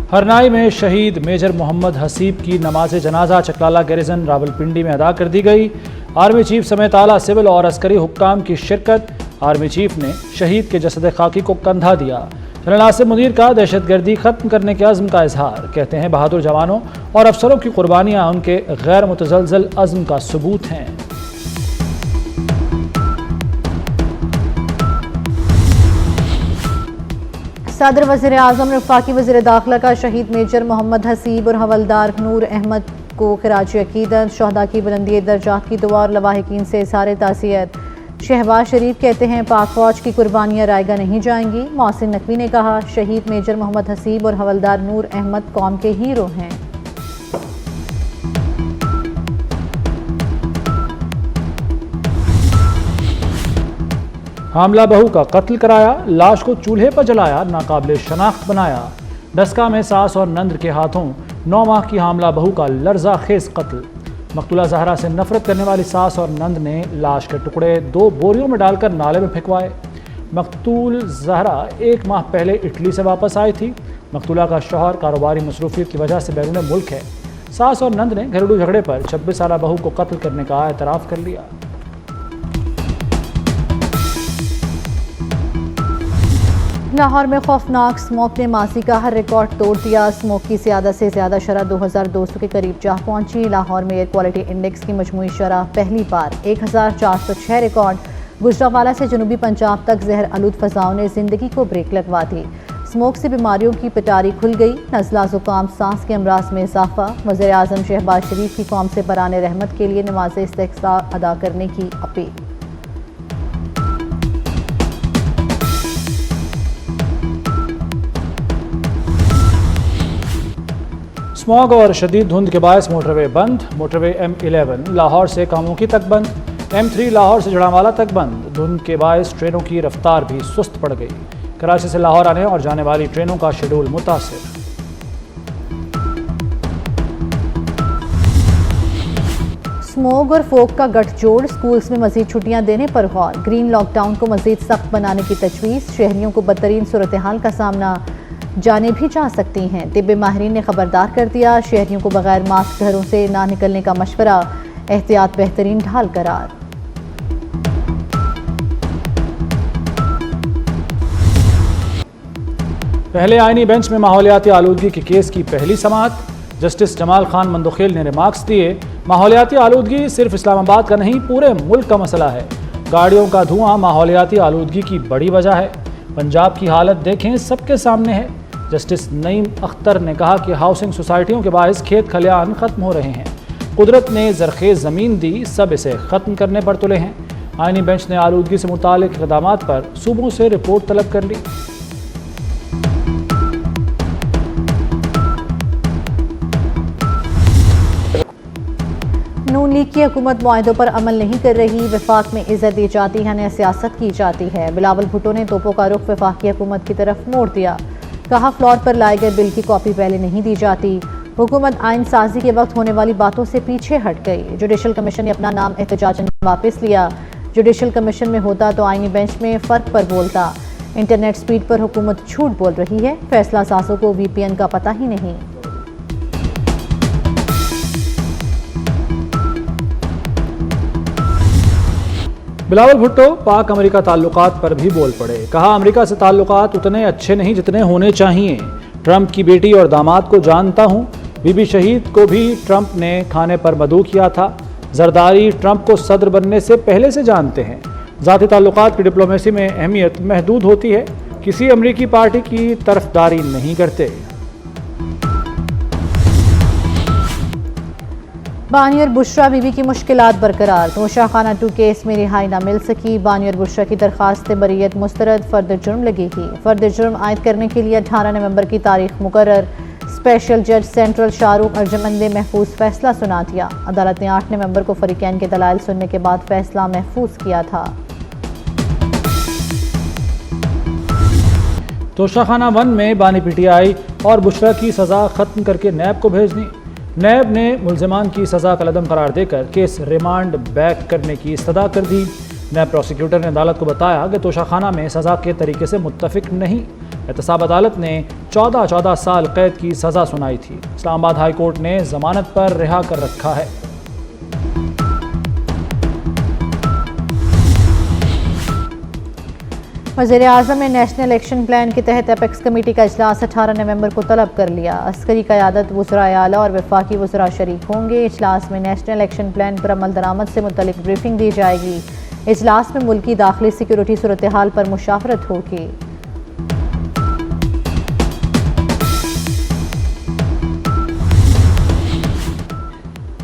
हरनाई में शहीद मेजर मोहम्मद हसीब की नमाज जनाजा चकलाला गैरिजन रावलपिंडी में अदा कर दी गई। आर्मी चीफ समेत आला सिविल और अस्करी हुक्काम की शिरकत। आर्मी चीफ ने शहीद के जसद खाकी को कंधा दिया। जनरल आसिम मुनीर का दहशतगर्दी खत्म करने के अज़्म का इजहार। कहते हैं बहादुर जवानों और अफसरों की कुर्बानियाँ उनके गैर मुतज़लज़ल अज़्म का सबूत हैं। सदर वज़ीर आज़म ने वफाकी वज़ीर दाखिला का शहीद मेजर मोहम्मद हसीब और हवलदार नूर अहमद को खिराज अकीदत, शहदा की बुलंदी दर्जात की दुआ और लवाहिकीन से इज़हार ताज़ियत। शहबाज शरीफ कहते हैं पाक फौज की कुर्बानियाँ रायगा नहीं जाएंगी। मोहसिन नकवी ने कहा शहीद मेजर मोहम्मद हसीब और हवलदार नूर अहमद कौम के हीरो हैं। हामला बहू का कत्ल कराया, लाश को चूल्हे पर जलाया, नाकाबिले शनाख्त बनाया। डस्का में सास और नंद के हाथों 9 माह की हामला बहू का लर्जा खेज कत्ल। मकतूला जहरा से नफरत करने वाली सास और नंद ने लाश के टुकड़े 2 बोरियों में डालकर नाले में फेंकवाए। मकतूल जहरा 1 माह पहले इटली से वापस आई थी। मकतूला का शौहर कारोबारी मसरूफियत की वजह से बैरून मुल्क है। सास और नंद ने घरेलू झगड़े पर 26 साला बहू को कत्ल करने का एतराफ़ कर लिया। लाहौर में खौफनाक स्मोक ने माजी का हर रिकॉर्ड तोड़ दिया। स्मोक की ज़्यादा से ज़्यादा शरह 2200 के करीब जा पहुंची। लाहौर में एयर क्वालिटी इंडेक्स की मजमूई शरह पहली बार 1406 रिकॉर्ड। गुजरावाला से जनूबी पंजाब तक जहर आलूद फ़ज़ाओं ने ज़िंदगी को ब्रेक लगवा दी। स्मोक से बीमारियों की पिटारी खुल गई। नज़ला ज़ुकाम सांस के अमराज में इजाफा। वज़ीर आज़म शहबाज शरीफ की कौम से बराने रहमत के लिए नमाज इस्तिग़्फ़ार अदा करने की अपील। स्मॉग और शदीद धुंध के बायस मोटरवे बंद। मोटरवे M11 लाहौर से कामुकी तक बंद। M3 लाहौर से जड़ावाला तक बंद। धुंध के बायस ट्रेनों की रफ्तार भी सुस्त पड़ गई। कराची से लाहौर आने और जाने वाली ट्रेनों का शेड्यूल मुतासिर। स्मोग और फोक का गठजोड़। स्कूल्स में मजीद छुट्टियां देने पर गौर। ग्रीन लॉकडाउन को मजीद सख्त बनाने की तजवीज़। शहरियों को बदतरीन सूरत हाल का सामना जाने भी जा सकती हैं। तिब्बी माहिरीन ने खबरदार कर दिया। शहरियों को बगैर मास्क घरों से ना निकलने का मशवरा। एहतियात बेहतरीन ढाल करार। पहले आईनी बेंच में माहौलियाती आलूदगी के केस की पहली समाअत। जस्टिस जमाल खान मंदोखेल ने रिमार्क्स दिए माहौलियाती आलूदगी सिर्फ इस्लामाबाद का नहीं पूरे मुल्क का मसला है। गाड़ियों का धुआं माहौलियाती आलूदगी की बड़ी वजह है। पंजाब की हालत देखें, सबके सामने है। जस्टिस नईम अख्तर ने कहा कि हाउसिंग सोसाइटियों के बायस खेत खलियान ख़त्म हो रहे हैं। कुदरत ने ज़रखेज़ ज़मीन दी, सब इसे ख़त्म करने पर तुले हैं। आईनी बेंच ने आलूदगी से मुतालिक इक़दामात पर सूबों से रिपोर्ट तलब कर ली। नून लीग की हुकूमत मुआहदों पर अमल नहीं कर रही। वफाक में इज्जत दी जाती है, न सियासत की जाती है। बिलावल भुट्टो ने तोपों का रुख वफाकी हुकूमत की तरफ मोड़ दिया। कहा फ्लोर पर लाए गए बिल की कॉपी पहले नहीं दी जाती। हुकूमत आइन साजी के वक्त होने वाली बातों से पीछे हट गई। जुडिशल कमीशन ने अपना नाम एहतजाजन वापस लिया। जुडिशल कमीशन में होता तो आईनी बेंच में फ़र्क पर बोलता। इंटरनेट स्पीड पर हुकूमत झूठ बोल रही है। फैसला साजों को VPN का पता ही नहीं। बिलावल भुट्टो पाक अमेरिका ताल्लुकात पर भी बोल पड़े। कहा अमेरिका से ताल्लुकात उतने अच्छे नहीं जितने होने चाहिए। ट्रंप की बेटी और दामाद को जानता हूँ। बीबी शहीद को भी ट्रंप ने खाने पर मदऊ किया था। जरदारी ट्रंप को सदर बनने से पहले से जानते हैं। ज़ाती ताल्लुकात की डिप्लोमेसी में अहमियत महदूद होती है। किसी अमेरिकी पार्टी की तरफदारी नहीं करते। बानी और बुशरा बीवी की मुश्किलात बरकरार। तोशा खाना 2 केस में रिहाई न मिल सकी। बानी और बुशरा की दरख्वास्त बरीयत मुस्तरद। फर्द जुर्म लगेगी। फर्द जुर्म आयद करने के लिए 18 नवंबर की तारीख मुकर्रर। स्पेशल जज सेंट्रल शाहरुख अर्जमन ने महफूज फैसला सुना दिया। अदालत ने 8 नवंबर को फरीकैन के दलाइल सुनने के बाद फैसला महफूज किया था। तोशाखाना 1 में बानी PTI और बुशरा की सज़ा ख़त्म करके नैब को भेजनी। नैब ने मुल्ज़िमान की सज़ा कलअदम करार देकर केस रिमांड बैक करने की इस्तदा कर दी। नैब प्रोसिक्यूटर ने अदालत को बताया कि तोशाखाना में सज़ा के तरीके से मुत्तफिक नहीं। एहतसाब अदालत ने 14 साल कैद की सज़ा सुनाई थी। इस्लामाबाद हाई कोर्ट ने जमानत पर रिहा कर रखा है। वज़ीर-ए-आज़म ने नेशनल एक्शन प्लान के तहत एपेक्स कमेटी का इजलास 18 नवंबर को तलब कर लिया। अस्करी क़यादत, वज़राए आला और वफाकी वज़रा शरीक होंगे। इजलास में नेशनल एक्शन प्लान पर अमल दरामद से मुतल्लिक ब्रीफिंग दी जाएगी। इजलास में मुल्की दाखिली सिक्योरिटी सूरत हाल पर मुशावरत होगी।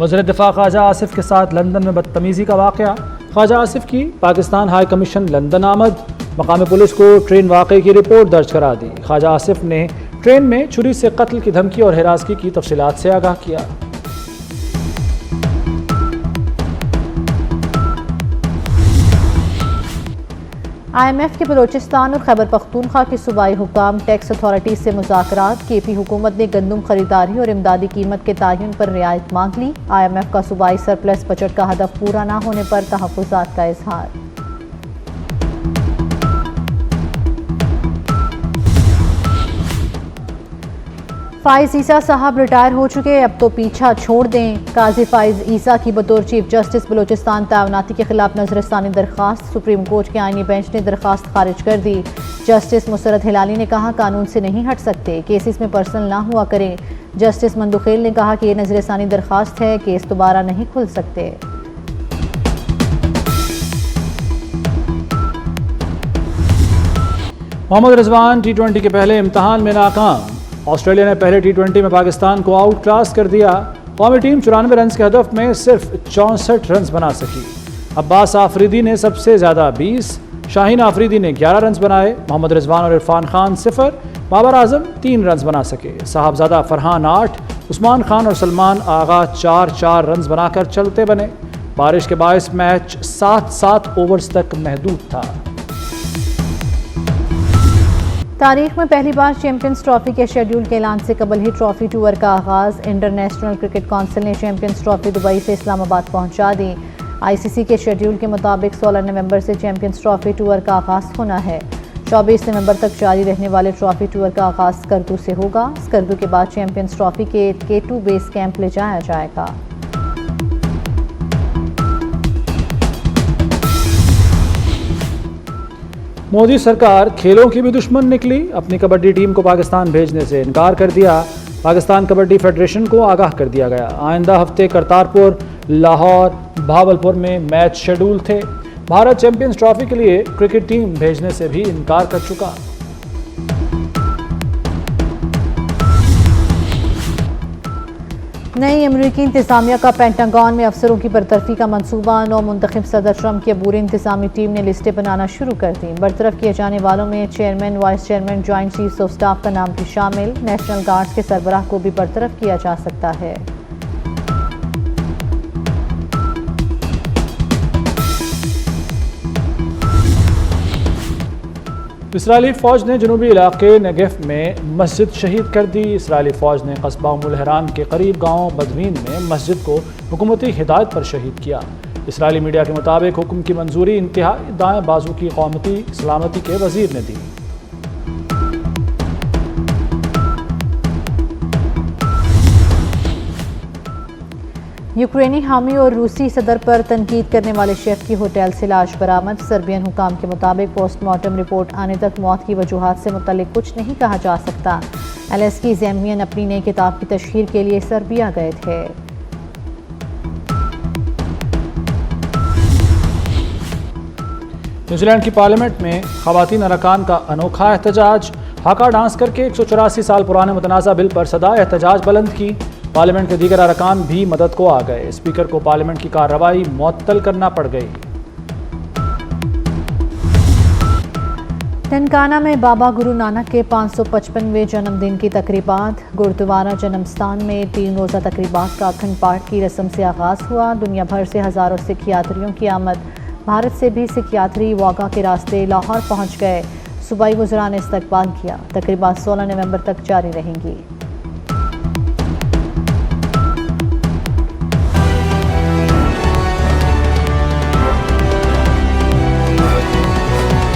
वज़ीर दिफ़ा ख्वाजा आसिफ के साथ लंदन में बदतमीज़ी का वाक़या। ख्वाजा आसिफ की पाकिस्तान हाई कमीशन लंदन आमद। मकामी पुलिस को ट्रेन वाक़े की रिपोर्ट दर्ज करा दी। ख्वाजा आसिफ ने ट्रेन में छुरी से कत्ल की धमकी और हिरासगी की तफसीलात से आगाह किया। IMF के बलोचिस्तान और खैबर पख्तूनख्वा के सूबाई हुकाम टैक्स अथॉरिटी से मुज़ाकरात। KP हुकूमत ने गंदम खरीदारी और इमदादी कीमत के तयन पर रियायत मांग ली। IMF का सूबाई सरप्लस बजट का हदफ पूरा न होने पर तहफ़्फ़ुज़ात का इजहार। फ़ाइज़ ईसा साहब रिटायर हो चुके, अब तो पीछा छोड़ दें। काजी फ़ाइज़ ईसा की बतौर चीफ जस्टिस बलोचिस्तान तैनाती के खिलाफ नजरसानी दरख्वास्त। सुप्रीम कोर्ट के आईनी बेंच ने दरख्वास्त खारिज कर दी। जस्टिस मुसरत हिलाली ने कहा कानून से नहीं हट सकते, केसेस में पर्सनल ना हुआ करें। जस्टिस मंदुखेल ने कहा कि ये नजरसानी दरख्वास्त है, केस दोबारा नहीं खुल सकते। मोहम्मद रिजवान T20 के पहले इम्तहान में नाकाम। ऑस्ट्रेलिया ने पहले T20 में पाकिस्तान को आउट क्लास कर दिया। कौमी टीम 94 रन के हदफ में सिर्फ 64 रन बना सकी। अब्बास आफरीदी ने सबसे ज़्यादा 20, शाहीन आफरीदी ने 11 रन बनाए। मोहम्मद रिजवान और इरफान खान 0, बाबर आजम 3 रन बना सके। साहबजादा फरहान 8, उस्मान खान और सलमान आगा 4 रन बनाकर चलते बने। बारिश के बायस मैच 7 ओवर्स तक महदूद था। तारीख में पहली बार चैंपियंस ट्रॉफी के शेड्यूल के ऐलान से कबल ही ट्रॉफी टूर का आगाज़। इंटरनेशनल क्रिकेट काउंसिल ने चैंपियंस ट्रॉफी दुबई से इस्लामाबाद पहुंचा दी। ICC के शेड्यूल के मुताबिक 16 नवंबर से चैंपियंस ट्रॉफी टूर का आगाज़ होना है। 24 नवंबर तक जारी रहने वाले ट्रॉफी टूर का आगाज़ स्कर्दू से होगा। स्कर्दू के बाद चैंपियंस ट्रॉफी के K2 बेस कैंप ले जाया जाएगा। मोदी सरकार खेलों की भी दुश्मन निकली। अपनी कबड्डी टीम को पाकिस्तान भेजने से इनकार कर दिया। पाकिस्तान कबड्डी फेडरेशन को आगाह कर दिया गया। आइंदा हफ्ते करतारपुर, लाहौर, भावलपुर में मैच शेड्यूल थे। भारत चैंपियंस ट्रॉफी के लिए क्रिकेट टीम भेजने से भी इनकार कर चुका। नई अमरीकी इंतजामिया का पेंटागन में अफसरों की बरतरफी का मंसूबा। नौ मुंतखब सदर ट्रंप की अबूरी इंतजामी टीम ने लिस्टें बनाना शुरू कर दी। बरतरफ किए जाने वालों में chairman, vice chairman, joint chiefs of staff का नाम भी शामिल। नेशनल गार्ड्स के सरबराह को भी बरतरफ किया जा सकता है। इसराइली फ़ौज ने जनूबी इलाके नेगेव में मस्जिद शहीद कर दी। इसराइली फ़ौज ने कस्बा उम्मुल हराम के करीब गांव बदवीन में मस्जिद को हुकूमती हिदायत पर शहीद किया। इसराइली मीडिया के मुताबिक हुक्म की मंजूरी इंतहाई दाएं बाजू की कौमती सलामती के वजीर ने दी। यूक्रेनी हामी और रूसी सदर पर तनकीद करने वाले शेफ की होटल से लाश बरामद। सर्बियन हुकाम के मुताबिक पोस्टमार्टम रिपोर्ट आने तक मौत की वजूहात से मुतल्लिक कुछ नहीं कहा जा सकता। एलेस्की ज़ेमियन अपनी नई किताब की तशहीर के लिए सर्बिया गए थे। न्यूजीलैंड की पार्लियामेंट में ख़वातीन अरकान का अनोखा एहतजाज। हाका डांस करके 184 साल पुराने मुतनाज़ा बिल पर सदा एहतजाज बुलंद की। पार्लियामेंट के दीगर अरकान भी मदद को आ गए। स्पीकर को पार्लियामेंट की कार्रवाई मुअत्तल करना पड़ गई। ननकाना में बाबा गुरु नानक के 555वें जन्मदिन की तकरीबात। गुरुद्वारा जन्मस्थान में 3 रोज़ा तकरीबात का अखंड पाठ की रस्म से आगाज़ हुआ। दुनिया भर से हज़ारों सिख यात्रियों की आमद। भारत से भी सिख यात्री वाघा के रास्ते लाहौर पहुँच गए। सूबाई वज़रा ने इस्तकबाल किया। तकरीबात 16 नवंबर तक जारी रहेंगी।